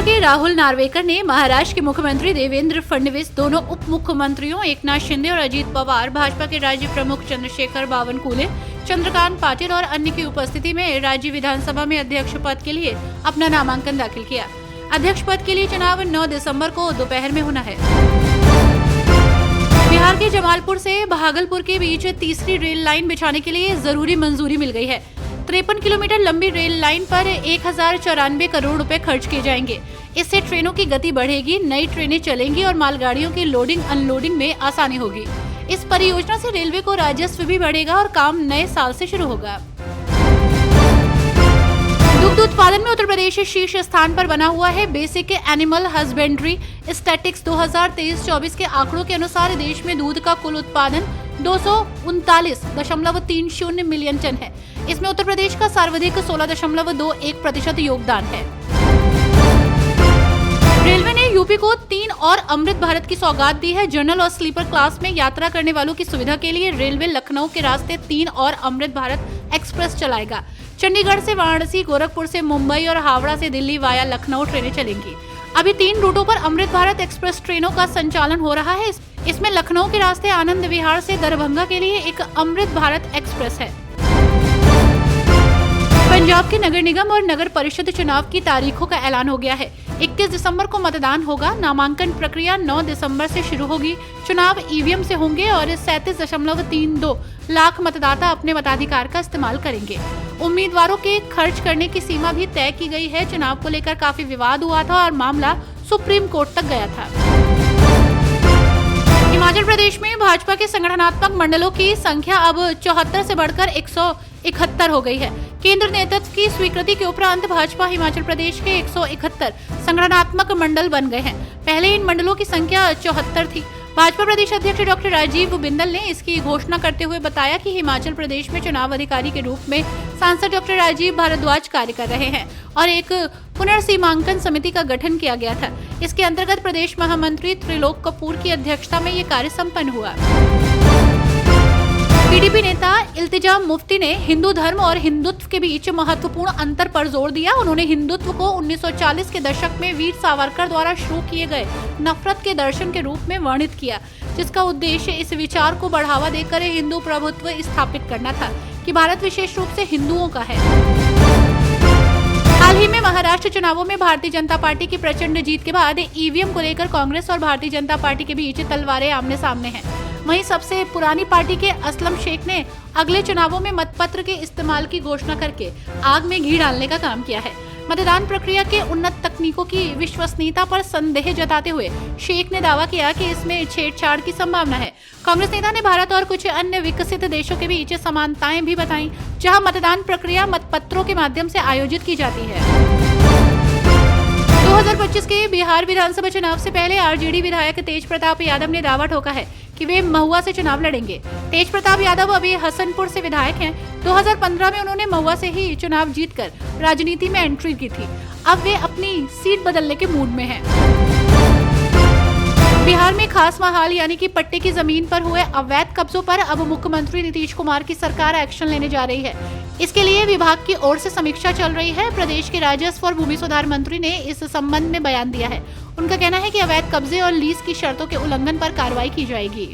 के राहुल नार्वेकर ने महाराष्ट्र के मुख्यमंत्री देवेंद्र फडणवीस, दोनों उप मुख्यमंत्रियों एकनाथ शिंदे और अजीत पवार, भाजपा के राज्य प्रमुख चंद्रशेखर बावनकुले, चंद्रकांत पाटिल और अन्य की उपस्थिति में राज्य विधानसभा में अध्यक्ष पद के लिए अपना नामांकन दाखिल किया। अध्यक्ष पद के लिए चुनाव 9 दिसंबर को दोपहर में होना है। बिहार के जमालपुर से भागलपुर के बीच तीसरी रेल लाइन बिछाने के लिए जरूरी मंजूरी मिल गई है। 53 किलोमीटर लंबी रेल लाइन पर 1094 करोड़ रुपए खर्च किए जाएंगे। इससे ट्रेनों की गति बढ़ेगी, नई ट्रेनें चलेंगी और मालगाड़ियों की लोडिंग अनलोडिंग में आसानी होगी। इस परियोजना से रेलवे को राजस्व भी बढ़ेगा और काम नए साल से शुरू होगा। दुग्ध उत्पादन में उत्तर प्रदेश शीर्ष स्थान पर बना हुआ है। बेसिक एनिमल हस्बेंड्री स्टैटिस्टिक्स 2023-24 के आंकड़ों के अनुसार देश में दूध का कुल उत्पादन 239.30 मिलियन टन है। इसमें उत्तर प्रदेश का सर्वाधिक 16.21% योगदान है। रेलवे ने यूपी को 3 और अमृत भारत की सौगात दी है। जनरल और स्लीपर क्लास में यात्रा करने वालों की सुविधा के लिए रेलवे लखनऊ के रास्ते 3 और अमृत भारत एक्सप्रेस चलाएगा। चंडीगढ़ से वाराणसी, गोरखपुर से मुंबई और हावड़ा से दिल्ली वाया लखनऊ ट्रेनें चलेंगी। अभी 3 रूटों पर अमृत भारत एक्सप्रेस ट्रेनों का संचालन हो रहा है। इसमें लखनऊ के रास्ते आनंद विहार से दरभंगा के लिए एक अमृत भारत एक्सप्रेस है। पंजाब के नगर निगम और नगर परिषद चुनाव की तारीखों का ऐलान हो गया है। 21 दिसंबर को मतदान होगा। नामांकन प्रक्रिया 9 दिसंबर से शुरू होगी। चुनाव ईवीएम से होंगे और 37.32 लाख मतदाता अपने मताधिकार का इस्तेमाल करेंगे। उम्मीदवारों के खर्च करने की सीमा भी तय की गई है। चुनाव को लेकर काफी विवाद हुआ था और मामला सुप्रीम कोर्ट तक गया था। हिमाचल प्रदेश में भाजपा के संगठनात्मक मंडलों की संख्या अब 74 से बढ़कर 171 हो गई है। केंद्र नेतृत्व की स्वीकृति के उपरांत भाजपा हिमाचल प्रदेश के 171 संगठनात्मक मंडल बन गए हैं। पहले इन मंडलों की संख्या 74 थी। भाजपा प्रदेश अध्यक्ष डॉक्टर राजीव बिंदल ने इसकी घोषणा करते हुए बताया कि हिमाचल प्रदेश में चुनाव अधिकारी के रूप में सांसद डॉक्टर राजीव भारद्वाज कार्य कर रहे हैं और एक पुनर्सीमांकन समिति का गठन किया गया था। इसके अंतर्गत प्रदेश महामंत्री त्रिलोक कपूर की अध्यक्षता में ये कार्य संपन्न हुआ। पीडीपी नेता इल्तिजाम मुफ्ती ने हिंदू धर्म और हिंदुत्व के बीच महत्वपूर्ण अंतर पर जोर दिया। उन्होंने हिंदुत्व को 1940 के दशक में वीर सावरकर द्वारा शुरू किए गए नफरत के दर्शन के रूप में वर्णित किया, जिसका उद्देश्य इस विचार को बढ़ावा देकर हिंदू प्रभुत्व स्थापित करना था कि भारत विशेष रूप से हिंदुओं का है। हाल ही में महाराष्ट्र चुनावों में भारतीय जनता पार्टी की प्रचंड जीत के बाद ईवीएम को लेकर कांग्रेस और भारतीय जनता पार्टी के बीच तलवारें आमने सामने हैं। वहीं सबसे पुरानी पार्टी के असलम शेख ने अगले चुनावों में मतपत्र के इस्तेमाल की घोषणा करके आग में घी डालने का काम किया है। मतदान प्रक्रिया के उन्नत तकनीकों की विश्वसनीयता पर संदेह जताते हुए शेख ने दावा किया कि इसमें छेड़छाड़ की संभावना है। कांग्रेस नेता ने भारत और कुछ अन्य विकसित देशों के बीच समानताएं भी बताई, जहां मतदान प्रक्रिया मतपत्रों के माध्यम से आयोजित की जाती है। 2025 के बिहार विधानसभा चुनाव से पहले आरजेडी विधायक तेज प्रताप यादव ने दावा ठोका है कि वे महुआ से चुनाव लड़ेंगे। तेज प्रताप यादव अभी हसनपुर से विधायक हैं। 2015 में उन्होंने महुआ से ही चुनाव जीतकर राजनीति में एंट्री की थी। अब वे अपनी सीट बदलने के मूड में हैं। बिहार में खास महाल यानी कि पट्टे की जमीन पर हुए अवैध कब्जों पर अब मुख्यमंत्री नीतीश कुमार की सरकार एक्शन लेने जा रही है। इसके लिए विभाग की ओर से समीक्षा चल रही है। प्रदेश के राजस्व और भूमि सुधार मंत्री ने इस संबंध में बयान दिया है। उनका कहना है कि अवैध कब्जे और लीज की शर्तों के उल्लंघन पर कार्रवाई की जाएगी।